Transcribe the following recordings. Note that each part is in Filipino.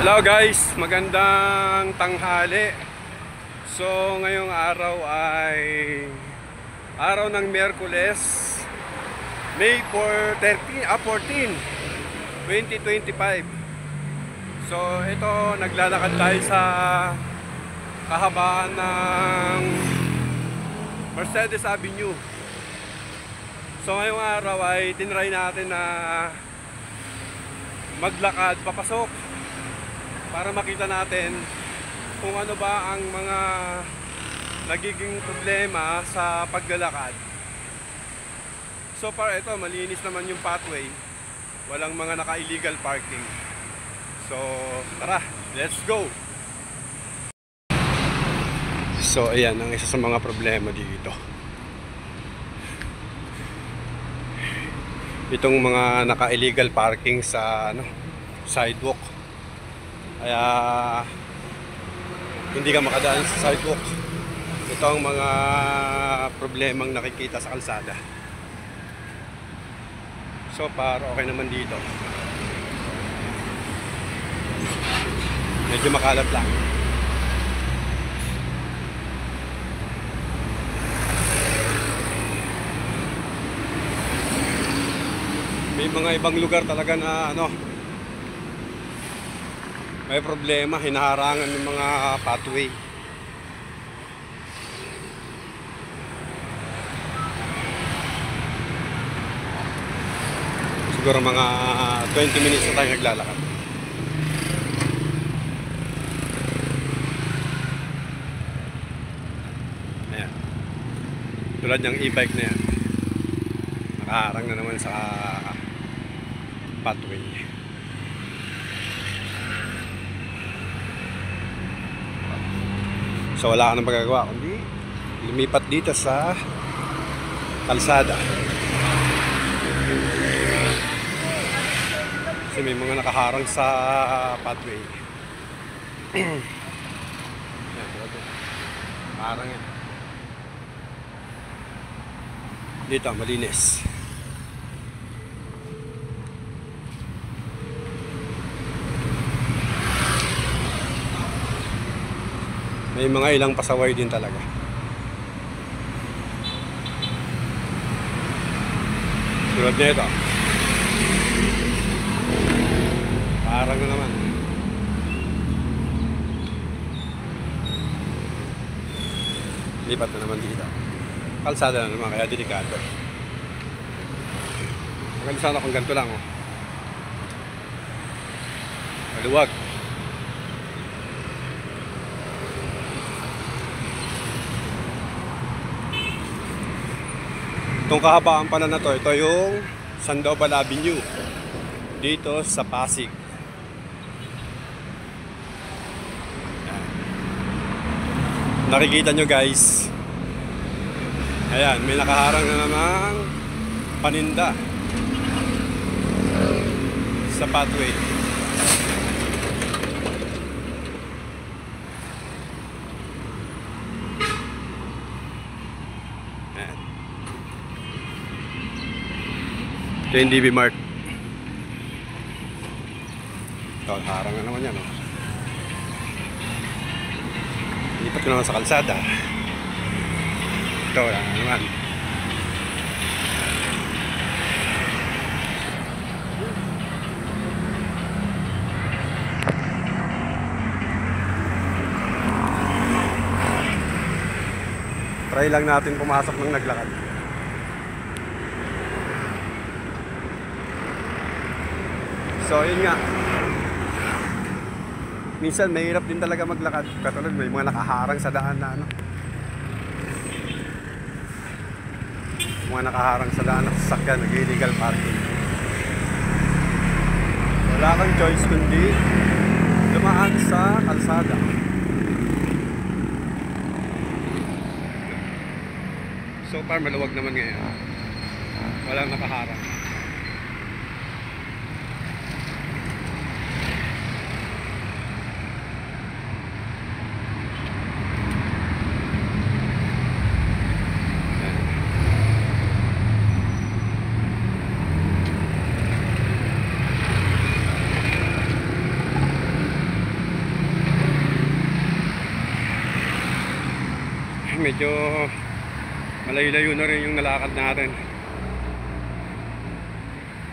Hello guys, magandang tanghali. So ngayong araw ay araw ng Miyerkules, May 14, 2025. So ito, naglalakad tayo sa kahabaan ng Mercedes Avenue. So ngayong araw ay tinry natin na maglakad papasok para makita natin kung ano ba ang mga nagiging problema sa paglalakad. So far ito, malinis naman yung pathway. Walang mga naka-illegal parking. So tara, let's go! So ayan ang isa sa mga problema dito. Itong mga naka-illegal parking sa sidewalk. Kaya hindi ka makadaan sa sidewalk. Ito ang mga problemang nakikita sa kalsada. So far okay naman dito. Medyo makalat lang. May mga ibang lugar talaga na may problema, hinaharangan ng mga pathway. Siguro mga 20 minutes na tayo naglalakad. Ayan. Tulad ng e-bike na yan, nakaharang na naman sa pathway. So wala ka nang magagawa kundi lumipat dito sa kalsada. Kasi may mga nakaharang sa pathway. Harang yan. Dito malinis. May mga ilang pasaway din talaga. Tulad nito. Parang na naman. Lipat na naman dito. Kalsada na naman, kaya delikado. Maganda sana kung ganito lang. Maluwag. Itong kahabaan pala na to, ito yung Sandoval Avenue dito sa Pasig. Ayan. Nakikita nyo guys, ayan, may nakaharang na namang paninda sa pathway. Ito yung DB Mart. Ito, harang na naman yan. Lipat ko naman sa kalsada. Ito, wala na naman. Try lang natin pumasok ng naglakad. So yun nga, minsan mahirap din talaga maglakad. Katulad may mga nakaharang sa daan na mga nakaharang sa daan na sasakyan, nag-illegal parking. Wala kang choice kundi dumaan sa kalsada. So far maluwag naman ngayon. Walang nakaharang. medyo malayo-layo na rin yung nalakad natin.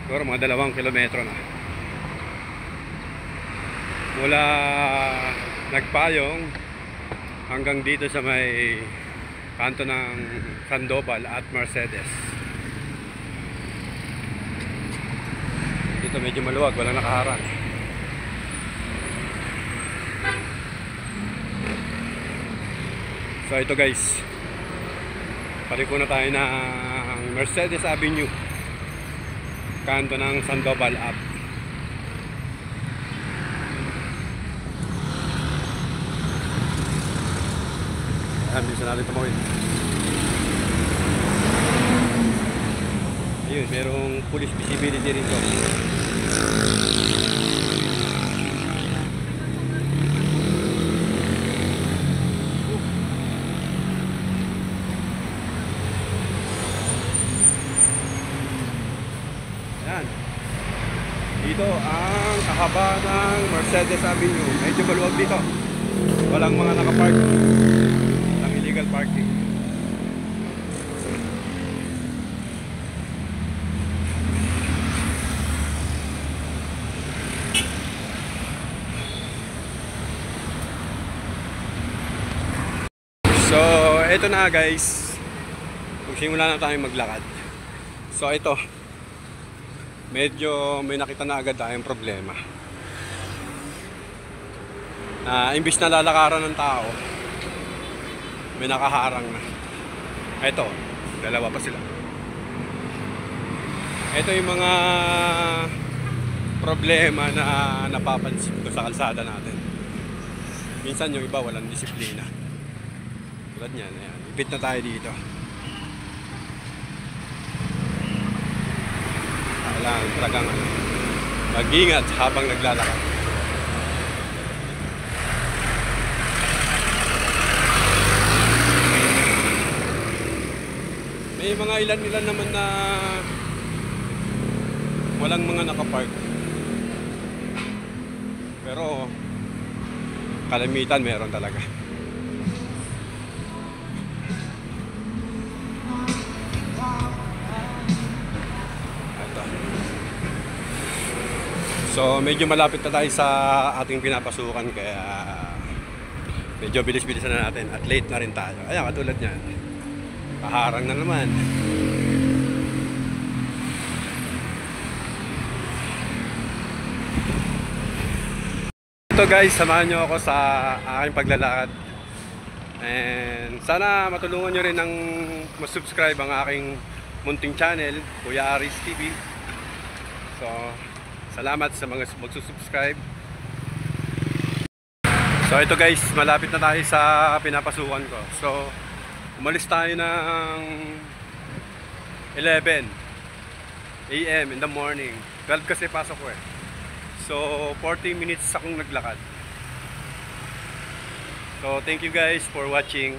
Siguro mga 2 kilometro na. Mula Nagpayong hanggang dito sa may kanto ng Sandoval at Mercedes. Dito medyo maluwag, walang nakaharang. So ito guys, paliko na tayo ng Mercedes Avenue, kanto ng Sandoval up. Ayan, bisa natin tumawin. Ayun, merong police visibility rin to. Dito ang kahaba ng Mercedes Avenue. Medyo maluwag dito. Walang mga nakapark. Walang illegal parking. So, eto na guys. Magsimula na tayong maglakad. So, ito. Medyo may nakita na agad tayong problema. Imbis na lalakaran ng tao, may nakaharang na. Ito, dalawa pa sila. Ito yung mga problema na napapansin ko sa kalsada natin. Minsan yung iba walang disiplina. Tulad niyan, ayan. Ipit na tayo dito. Kailangan talagang mag-ingat habang naglalakad. May mga ilan-ilan naman na walang mga nakapark. Pero kalimitan meron talaga. So medyo malapit na tayo sa ating pinapasukan, kaya medyo bilis-bilisan na natin at late na rin tayo. Ayan, katulad niyan. Kaharang na naman. Ito guys, samahan nyo ako sa aking paglalakad. And sana matulungan nyo rin ng mag-subscribe ang aking munting channel, Kuya Aris TV. So salamat sa mga magsusubscribe. So ito guys, malapit na tayo sa pinapasukan ko. So umalis tayo ng 11 AM in the morning. 12 kasi pasok ko eh. So 40 minutes akong naglakad. So thank you guys for watching.